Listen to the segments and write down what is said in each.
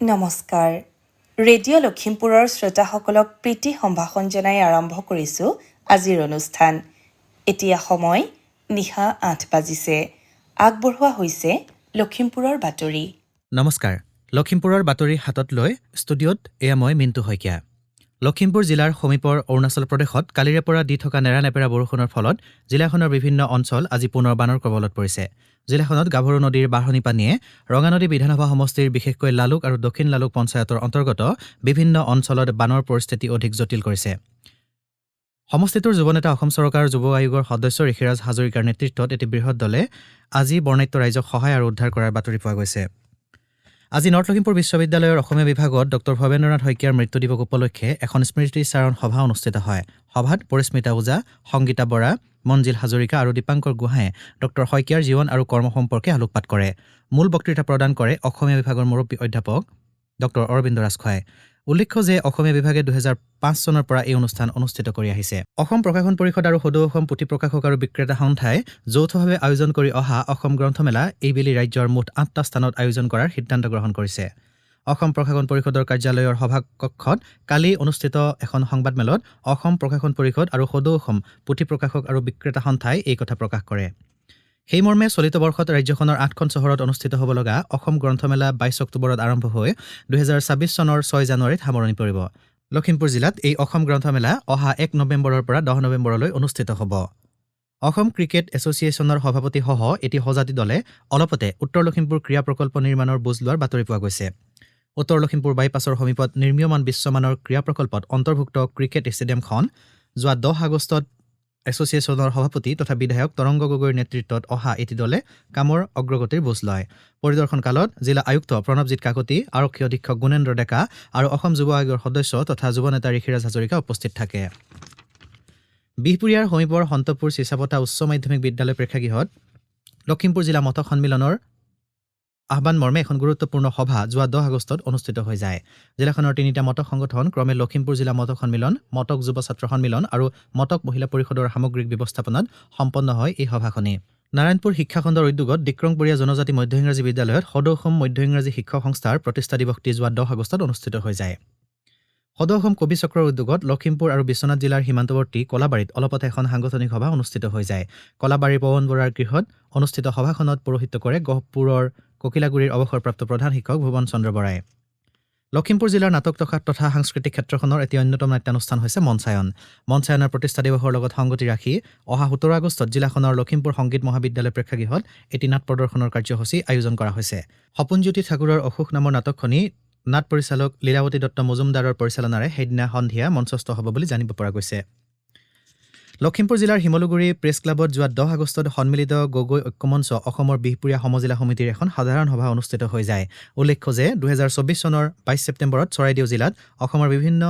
নমস্কাৰ ৰেডিঅ' লখিমপুৰৰ শ্ৰোতাসকলক প্ৰীতি সম্ভাষণ জনাই আৰম্ভ কৰিছোঁ আজিৰ অনুষ্ঠান এতিয়া সময় নিশা ৮ বাজিছে আগবঢ়োৱা হৈছে লখিমপুৰৰ বাতৰি নমস্কাৰ লখিমপুৰৰ বাতৰি হাতত লৈ ষ্টুডিঅ'ত এয়া মই মিণ্টু শইকীয়া লখিমপুৰ জিলাৰ সমীপৰ অৰুণাচল প্ৰদেশত কালিৰে পৰা দি থকা নেৰানেপেৰা বৰষুণৰ ফলত জিলাখনৰ বিভিন্ন অঞ্চল আজি পুনৰ বানৰ কবলত পৰিছে জিলাখনত গাভৰু নদীৰ বাঢ়নি পানীয়ে ৰঙানদী বিধানসভা সমষ্টিৰ বিশেষকৈ লালুক আৰু দক্ষিণ লালুক পঞ্চায়তৰ অন্তৰ্গত বিভিন্ন অঞ্চলত বানৰ পৰিস্থিতি অধিক জটিল কৰিছে সমষ্টিটোৰ যুৱনেতা অসম চৰকাৰৰ যুৱ আয়োগৰ সদস্য ঋষিৰাজ হাজৰিকাৰ নেতৃত্বত এটি বৃহৎ দলে আজি বৰ্ণাঢ্য ৰাইজক সহায় আৰু উদ্ধাৰ কৰাৰ বাতৰি পোৱা গৈছে আজি নৰ্থ লখিমপুৰ বিশ্ববিদ্যালয়ৰ অসমীয়া বিভাগত ডক্টৰ ভৱেন্দ্ৰনাথ শইকীয়াৰ মৃত্যু দিৱস উপলক্ষে এখন স্মৃতিচাৰণ সভা অনুষ্ঠিত হয় সভাত পৰিস্মিতা ওজা সংগীতা বৰা মঞ্জিল হাজৰিকা আৰু দীপাংকৰ গোহাঁয়ে ডক্টৰ শইকীয়াৰ জীৱন আৰু কৰ্ম সম্পৰ্কে আলোকপাত কৰে মূল বক্তৃতা প্ৰদান কৰে অসমীয়া বিভাগৰ মুৰব্বী অধ্যাপক ডক্টৰ অৰবিন্দ ৰাজখোৱাই উল্লেখ্য যে অসমীয়া বিভাগে 2005 চনৰ পৰা এই অনুষ্ঠান অনুষ্ঠিত কৰি আহিছে অসম প্ৰকাশন পৰিষদ আৰু সদৌ অসম পুথি প্ৰকাশক আৰু বিক্ৰেতা সন্থাই যৌথভাৱে আয়োজন কৰি অহা অসম গ্ৰন্থমেলা এইবেলি ৰাজ্যৰ মুঠ 8টা স্থানত আয়োজন কৰাৰ সিদ্ধান্ত গ্ৰহণ কৰিছে অসম প্ৰকাশন পৰিষদৰ কাৰ্যালয়ৰ সভাকক্ষত কালি অনুষ্ঠিত এখন সংবাদমেলত অসম প্ৰকাশন পৰিষদ আৰু সদৌ অসম পুথি প্ৰকাশক আৰু বিক্ৰেতা সন্থাই এই কথা প্ৰকাশ কৰে সেই মৰ্মে চলিত বৰ্ষত ৰাজ্যখনৰ 8খন চহৰত অনুষ্ঠিত হ'ব লগা অসম গ্ৰন্থমেলা 22 অক্টোবৰত আৰম্ভ হৈ 2026 চনৰ 6 জানুৱাৰীত সামৰণি পৰিব লখিমপুৰ জিলাত এই অসম গ্ৰন্থমেলা অহা 1 নৱেম্বৰৰ পৰা 10 নৱেম্বৰলৈ অনুষ্ঠিত হ'ব অসম ক্ৰিকেট এছ'চিয়েশ্যনৰ সভাপতিসহ এটি সজাতি দলে অলপতে উত্তৰ লখিমপুৰ ক্ৰীড়া প্ৰকল্প নিৰ্মাণৰ বুজ লোৱাৰ বাতৰি পোৱা গৈছে উত্তৰ লখিমপুৰ বাইপাছৰ সমীপত নিৰ্মীয়মান বিশ্বমানৰ ক্ৰীড়া প্ৰকল্পত অন্তৰ্ভুক্ত ক্ৰিকেট ষ্টেডিয়ামখন যোৱা 10 আগষ্টত এছ'চিয়েশ্যনৰ সভাপতি তথা বিধায়ক তৰংগ গগৈৰ নেতৃত্বত অহা এটি দলে কামৰ অগ্ৰগতিৰ বুজ লয় পৰিদৰ্শন কালত জিলা আয়ুক্ত প্ৰণৱজিৎ কাকতি আৰক্ষী অধীক্ষক গুণেন্দ্ৰ ডেকা আৰু অসম যুৱ আয়োগৰ সদস্য তথা যুৱ নেতা ঋষিৰাজ হাজৰিকা উপস্থিত থাকে বিহপুৰীয়াৰ সমীপৰ সন্তপুৰ চিচাপতা উচ্চ মাধ্যমিক বিদ্যালয় প্ৰেক্ষাগৃহত লখিমপুৰ জিলা মটক সন্মিলনৰ আহ্বান মৰ্মে এখন গুৰুত্বপূৰ্ণ সভা যোৱা 10 আগষ্টত অনুষ্ঠিত হৈ যায় জিলাখনৰ 3টা মটক সংগঠন ক্ৰমে লখিমপুৰ জিলা মটক সন্মিলন মটক যুৱ ছাত্ৰ সন্মিলন আৰু মটক মহিলা পৰিষদৰ সামগ্ৰিক ব্যৱস্থাপনাত সম্পন্ন হয় এই সভাখনি নাৰায়ণপুৰ শিক্ষাখণ্ডৰ উদ্যোগত ডিক্ৰংপুৰীয়া জনজাতি মধ্য ইংৰাজী বিদ্যালয়ত সদৌ অসম মধ্য ইংৰাজী শিক্ষক সংস্থাৰ প্ৰতিষ্ঠা দিৱসটি যোৱা 10 আগষ্টত অনুষ্ঠিত হৈ যায় সদৌ অসম কবি চক্ৰৰ উদ্যোগত লখিমপুৰ আৰু বিশ্বনাথ জিলাৰ সীমান্তৱৰ্তী কলাবাৰীত অলপতে এখন সাংগঠনিক সভা অনুষ্ঠিত হৈ যায় কলাবাৰীৰ পৱন বৰাৰ গৃহত অনুষ্ঠিত সভাখনত পৌৰোহিত্য কৰে গহপুৰৰ ককিলাগুৰিৰ অৱসৰপ্ৰাপ্ত প্ৰধান শিক্ষক ভুৱন চন্দ্ৰ বৰাই লখিমপুৰ জিলাৰ নাটক তথা সাংস্কৃতিক ক্ষেত্ৰখনৰ এটি অন্যতম নাট্যানুষ্ঠান হৈছে মঞ্চায়নৰ প্ৰতিষ্ঠা দিৱসৰ লগত সংগতি ৰাখি অহা 17 আগষ্টত জিলাখনৰ লখিমপুৰ সংগীত মহাবিদ্যালয় প্ৰেক্ষাগৃহত এটি নাট প্ৰদৰ্শনৰ কাৰ্যসূচী আয়োজন কৰা হৈছে সপোনজ্যোতি ঠাকুৰৰ অসুখ নামৰ নাটকখনি নাট পৰিচালক লীলাৱতী দত্ত মজুমদাৰৰ পৰিচালনাৰে সেইদিনা সন্ধিয়া মঞ্চস্থ হ'ব বুলি জানিব পৰা গৈছে লখিমপুৰ জিলাৰ শিমলুগুৰি প্ৰেছ ক্লাবত যোৱা 10 আগষ্টত সন্মিলিত গগৈ ঐক্যমঞ্চ অসমৰ বিহপুৰীয়া সমজিলা সমিতিৰ এখন সাধাৰণ সভা অনুষ্ঠিত হৈ যায় উল্লেখ্য যে 2024 চনৰ 22 ছেপ্টেম্বৰত চৰাইদেউ জিলাত অসমৰ বিভিন্ন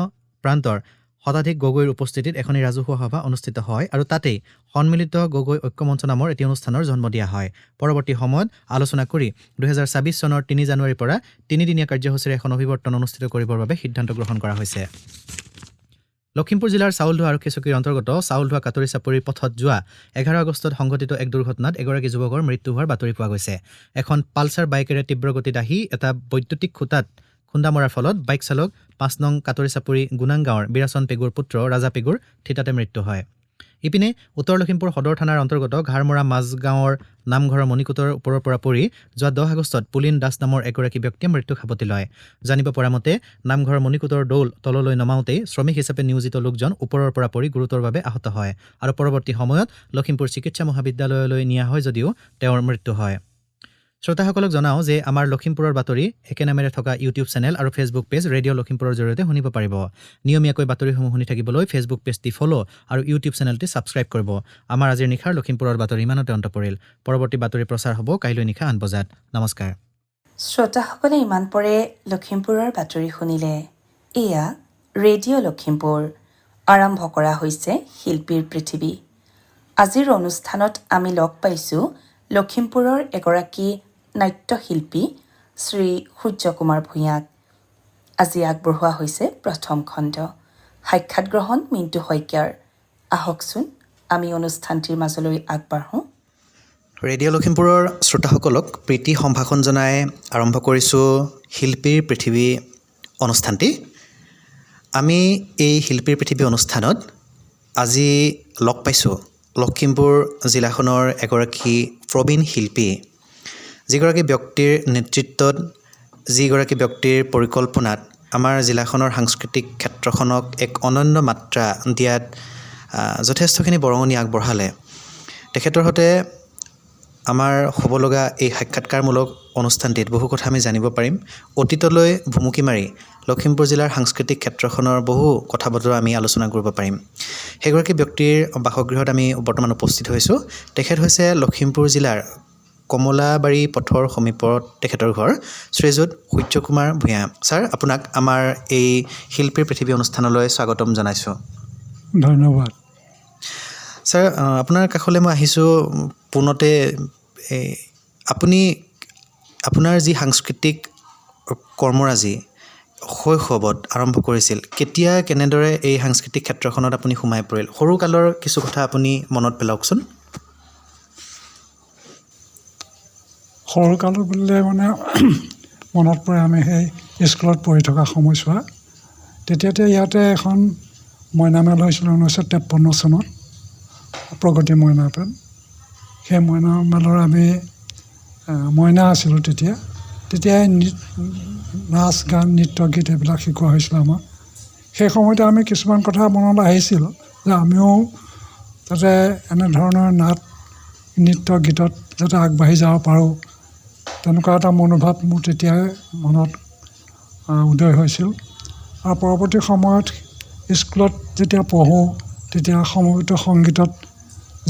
প্ৰান্তৰ শতাধিক গগৈৰ উপস্থিতিত এখন ৰাজহুৱা সভা অনুষ্ঠিত হয় আৰু তাতেই সন্মিলিত গগৈ ঐক্যমঞ্চ নামৰ এটি অনুষ্ঠানৰ জন্ম দিয়া হয় পৰৱৰ্তী সময়ত আলোচনা কৰি 2026 চনৰ 3 জানুৱাৰীৰ পৰা 3 দিনীয়া কাৰ্যসূচীৰে এখন অভিৱৰ্তন অনুষ্ঠিত কৰিবৰ বাবে সিদ্ধান্ত গ্ৰহণ কৰা হৈছে লখিমপুৰ জিলাৰ চাউলধোৱা আৰক্ষী চকীৰ অন্তৰ্গত চাউলধোৱা কাটৰি চাপৰিৰ পথত যোৱা 11 আগষ্টত সংঘটিত এক দুৰ্ঘটনাত এগৰাকী যুৱকৰ মৃত্যু হোৱাৰ বাতৰি পোৱা গৈছে এখন পালচাৰ বাইকেৰে তীব্ৰ গতিত আহি এটা বৈদ্যুতিক খুঁটাত খুন্দা মৰাৰ ফলত বাইক চালক 5 নং কাটৰি চাপৰি গুণাং গাঁৱৰ বিৰাচন পেগুৰ পুত্ৰ ৰাজা পেগুৰ থিতাতে মৃত্যু হয় ইপিনে উত্তৰ লখিমপুৰ সদৰ থানাৰ অন্তৰ্গত ঘাৰমৰা মাজগাঁৱৰ নামঘৰৰ মণিকোটৰ ওপৰৰ পৰা পৰি যোৱা 10 আগষ্টত পুলিন দাস নামৰ এগৰাকী ব্যক্তিয়ে মৃত্যু সাৱটি লয় জানিব পৰা মতে নামঘৰৰ মণিকোটৰ দৌল তললৈ নমাওঁতেই শ্ৰমিক হিচাপে নিয়োজিত লোকজন ওপৰৰ পৰা পৰি গুৰুতৰভাৱে আহত হয় আৰু পৰৱৰ্তী সময়ত লখিমপুৰ চিকিৎসা মহাবিদ্যালয়লৈ নিয়া হয় যদিও তেওঁৰ মৃত্যু হয় শ্ৰোতাসকলক জনাওঁ যে আমাৰ লখিমপুৰৰ বাতৰি একে নামেৰে থকা ইউটিউব চেনেল আৰু ফেচবুক পেজ ৰেডিঅ' লখিমপুৰৰ জৰিয়তে শুনিব পাৰিব নিয়মীয়াকৈ বাতৰিসমূহ শুনি থাকিবলৈ ফেচবুক পেজটি ফ'ল' আৰু ইউটিউব চেনেলটি ছাবস্ক্ৰাইব কৰিব আমাৰ আজিৰ নিশাৰ লখিমপুৰৰ বাতৰি ইমানতে অন্ত পৰিল পৰৱৰ্তী বাতৰি প্ৰচাৰ হ'ব কাইলৈ নিশা 8 বজাত নমস্কাৰ শ্ৰোতাসকলে ইমান পৰে লখিমপুৰৰ বাতৰি শুনিলে এয়া ৰেডিঅ' লখিমপুৰ আৰম্ভ কৰা হৈছে শিল্পীৰ পৃথিৱী আজিৰ অনুষ্ঠানত আমি লগ পাইছোঁ লখিমপুৰৰ এগৰাকী নাট্যশিল্পী শ্ৰী সূৰ্য কুমাৰ ভূঞাক আজি আগবঢ়োৱা হৈছে প্ৰথম খণ্ড সাক্ষাৎ গ্ৰহণ মিণ্টু শইকীয়াৰ আহকচোন আমি অনুষ্ঠানটিৰ মাজলৈ আগবাঢ়োঁ ৰেডিঅ' লখিমপুৰৰ শ্ৰোতাসকলক প্ৰীতি সম্ভাষণ জনাই আৰম্ভ কৰিছোঁ শিল্পীৰ পৃথিৱী অনুষ্ঠানটি। আমি এই শিল্পীৰ পৃথিৱী অনুষ্ঠানত আজি লগ পাইছোঁ লখিমপুৰ জিলাখনৰ এগৰাকী প্ৰবীণ শিল্পী, যিগৰাকী ব্যক্তিৰ নেতৃত্বত, যিগৰাকী ব্যক্তিৰ পৰিকল্পনাত আমাৰ জিলাখনৰ সাংস্কৃতিক ক্ষেত্ৰখনক এক অনন্য মাত্ৰা দিয়াত যথেষ্টখিনি বৰঙণি আগবঢ়ালে। তেখেতৰ সৈতে আমাৰ হ'ব লগা এই সাক্ষাৎকাৰমূলক অনুষ্ঠানটিত বহু কথা আমি জানিব পাৰিম। অতীতলৈ ভুমুকি মাৰি লখিমপুৰ জিলাৰ সাংস্কৃতিক ক্ষেত্ৰখনৰ বহু কথা বতৰা আমি আলোচনা কৰিব পাৰিম। সেইগৰাকী ব্যক্তিৰ বাসগৃহত আমি বৰ্তমান উপস্থিত হৈছোঁ। তেখেত হৈছে লখিমপুৰ জিলাৰ কমলাবাৰী পথৰ সমীপত তেখেতৰ ঘৰ, শ্ৰীযুত সূৰ্যকুমাৰ ভূঞা। ছাৰ, আপোনাক আমাৰ এই শিল্পীৰ পৃথিৱী অনুষ্ঠানলৈ স্বাগতম জনাইছোঁ। ধন্যবাদ। ছাৰ, আপোনাৰ কাষলৈ মই আহিছোঁ পোনতে আপুনি আপোনাৰ যি সাংস্কৃতিক কৰ্মৰাজি শৈশৱত আৰম্ভ কৰিছিল, কেতিয়া কেনেদৰে এই সাংস্কৃতিক ক্ষেত্ৰখনত আপুনি সোমাই পৰিল, সৰুকালৰ কিছু কথা আপুনি মনত পেলাওকচোন। সৰুকালৰ বুলিলে মানে মনত পৰে আমি সেই স্কুলত পঢ়ি থকা সময়ছোৱা। তেতিয়াতে ইয়াতে এখন মইনামেল হৈছিল 1953 চনত, প্ৰগতি মইনামেল। সেই মইনামেলৰ আমি মইনা আছিলোঁ তেতিয়াই নাচ গান নৃত্য গীত এইবিলাক শিকোৱা হৈছিল আমাক। সেই সময়তে আমি কিছুমান কথা মনত আহিছিল যে আমিও যাতে এনেধৰণৰ নাট নৃত্য গীতত যাতে আগবাঢ়ি যাব পাৰোঁ, তেনেকুৱা এটা মনোভাৱ মোৰ তেতিয়াই মনত উদয় হৈছিল। আৰু পৰৱৰ্তী সময়ত স্কুলত যেতিয়া পঢ়োঁ, তেতিয়া সমবেত সংগীতত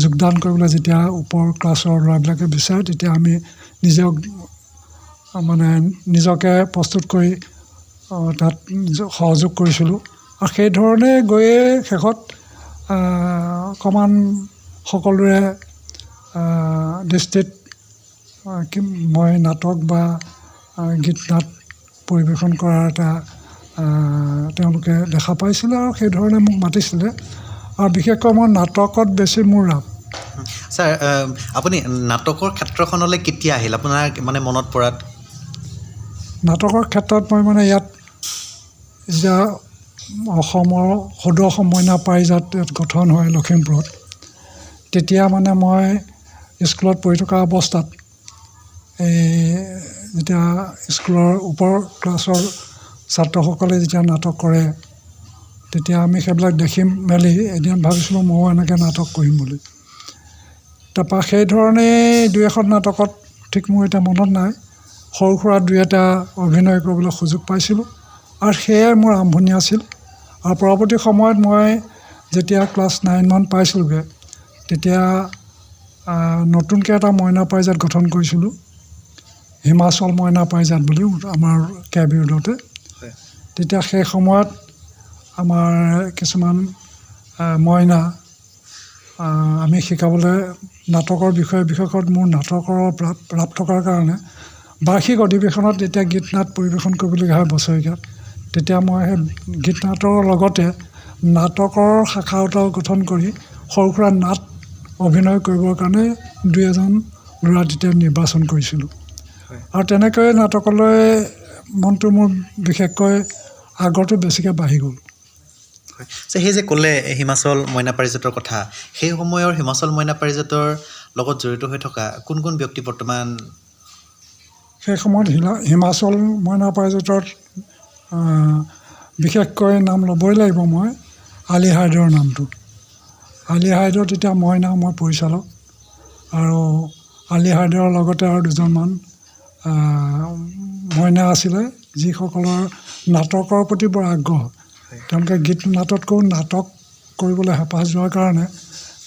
যোগদান কৰিবলৈ যেতিয়া ওপৰ ক্লাছৰ ল'ৰাবিলাকে বিচাৰে, তেতিয়া আমি নিজকে প্ৰস্তুত কৰি তাত সহযোগ কৰিছিলোঁ। আৰু সেইধৰণে গৈয়ে শেষত অকণমান সকলোৰে দৃষ্টিত মই নাটক বা গীত নাট পৰিৱেশন কৰাৰ এটা তেওঁলোকে দেখা পাইছিলে আৰু সেইধৰণে মোক মাতিছিলে। আৰু বিশেষকৈ মই নাটকত বেছি মোৰ ৰাপ। ছাৰ, আপুনি নাটকৰ ক্ষেত্ৰখনলৈ কেতিয়া আহিল, আপোনাৰ মানে মনত পৰাত? নাটকৰ ক্ষেত্ৰত মই ইয়াত যেতিয়া অসমৰ সদৌ অসম মইনা পাৰিজাত গঠন হয় লখিমপুৰত, তেতিয়া মই স্কুলত পঢ়ি থকা অৱস্থাত যেতিয়া স্কুলৰ ওপৰ ক্লাছৰ ছাত্ৰসকলে যেতিয়া নাটক কৰে, তেতিয়া আমি সেইবিলাক দেখি মেলি এদিন ভাবিছিলোঁ ময়ো এনেকৈ নাটক কৰিম বুলি। তাৰপৰা সেইধৰণেই দুই এখন নাটকত, ঠিক মোৰ এতিয়া মনত নাই, সৰু সুৰা দুই এটা অভিনয় কৰিবলৈ সুযোগ পাইছিলোঁ। আৰু সেয়াই মোৰ আৰম্ভণি আছিল। আৰু পৰৱৰ্তী সময়ত মই যেতিয়া ক্লাছ 9 মান পাইছিলোঁগৈ, তেতিয়া নতুনকৈ এটা মইনা পাৰিজাত গঠন কৰিছিলোঁ, হিমাচল মইনা পাৰিজাত বুলি আমাৰ কেবিৰোডতে। তেতিয়া সেই সময়ত আমাৰ কিছুমান মইনা আমি শিকাবলৈ নাটকৰ বিষয়ে, বিশেষত মোৰ নাটকৰ ৰাপ থকাৰ কাৰণে বাৰ্ষিক অধিৱেশনত যেতিয়া গীত নাট পৰিৱেশন কৰিবলগীয়া হয় বছৰেকীয়াত, তেতিয়া মই সেই গীত নাটৰ লগতে নাটকৰ শাখা এটাও গঠন কৰি সৰু সুৰা নাট অভিনয় কৰিবৰ কাৰণে দুই এজন ল'ৰা তেতিয়া নিৰ্বাচন কৰিছিলোঁ। আৰু তেনেকৈয়ে নাটকলৈ মনটো মোৰ বিশেষকৈ আগৰটো বেছিকৈ বাঢ়ি গ'ল। সেই যে ক'লে হিমাচল মইনা পাৰিজাতৰ কথা, সেই সময়ৰ হিমাচল মইনা পাৰিজাতৰ লগত জড়িত হৈ থকা কোন কোন ব্যক্তি বৰ্তমান? সেই সময়ত হিমাচল মইনা পাৰিজাতত বিশেষকৈ নাম ল'বই লাগিব মই আলি হাইদৰৰ নামটো। আলি হাইদৰ তেতিয়া মই পৰিচালক, আৰু আলি হাইদৰৰ লগতে আৰু দুজনমান মইনা আছিলে, যিসকলৰ নাটকৰ প্ৰতি বৰ আগ্ৰহ। তেওঁলোকে গীত নাটতকৈও নাটক কৰিবলৈ হেঁপাহ যোৱাৰ কাৰণে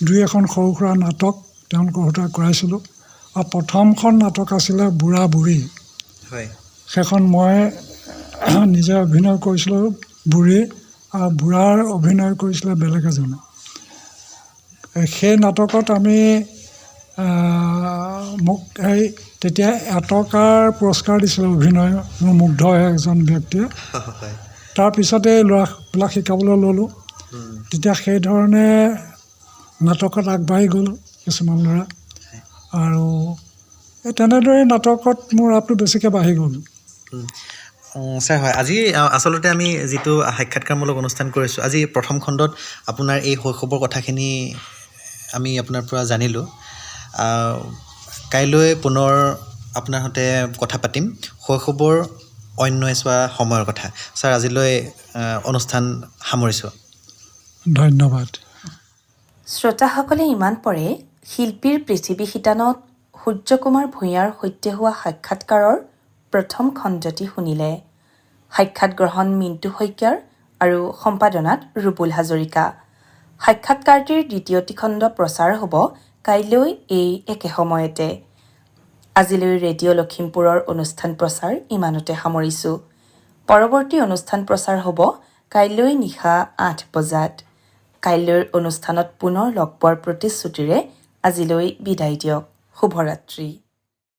দুই এখন সৰু সুৰা নাটক তেওঁলোকৰ সৈতে কৰাইছিলোঁ। আৰু প্ৰথমখন নাটক আছিলে বুঢ়া বুঢ়ী। সেইখন মই নিজে অভিনয় কৰিছিলোঁ বুঢ়ী, আৰু বুঢ়াৰ অভিনয় কৰিছিলে বেলেগ এজনে। সেই নাটকত আমি মোক তেতিয়া এটকাৰ পুৰস্কাৰ দিছিলে অভিনয়, মোৰ মুগ্ধ এজন ব্যক্তিয়ে। তাৰপিছতে ল'ৰাবিলাক শিকাবলৈ ল'লোঁ। তেতিয়া সেইধৰণে নাটকত আগবাঢ়ি গ'ল কিছুমান ল'ৰা। আৰু এই তেনেদৰে নাটকত মোৰ ৰাপটো বেছিকৈ বাঢ়ি গ'ল। ছাৰ হয় আজি আচলতে আমি যিটো সাক্ষাৎকাৰমূলক অনুষ্ঠান কৰিছোঁ আজি প্ৰথম খণ্ডত আপোনাৰ এই শৈশৱৰ কথাখিনি আমি আপোনাৰ পৰা জানিলোঁ। কাইলৈ পুনৰ আপোনাৰ সৈতে কথা পাতিম শৈশৱৰ অন্য এছোৱা সময়ৰ কথা। ছাৰ আজিলৈ অনুষ্ঠান সামৰিছোঁ। ধন্যবাদ। শ্ৰোতাসকলে ইমান পৰে শিল্পীৰ পৃথিৱী শিতানত সূৰ্যকুমাৰ ভূঞাৰ সৈতে হোৱা সাক্ষাৎকাৰৰ প্ৰথম খণ্ডটি শুনিলে। সাক্ষাৎ গ্ৰহণ মিণ্টু শইকীয়াৰ আৰু সম্পাদনাত ৰুবুল হাজৰিকা। সাক্ষাৎকাৰটিৰ দ্বিতীয়টি খণ্ড প্ৰচাৰ হ'ব কাইলৈ এই একে সময়তে। আজিলৈ ৰেডিঅ' লখিমপুৰৰ অনুষ্ঠান প্ৰচাৰ ইমানতে সামৰিছোঁ। পৰৱৰ্তী অনুষ্ঠান প্ৰচাৰ হ'ব কাইলৈ নিশা 8 বজাত। কাইলৈৰ অনুষ্ঠানত পুনৰ লগ পোৱাৰ প্ৰতিশ্ৰুতিৰে আজিলৈ বিদায় দিয়ক। শুভৰাত্ৰি।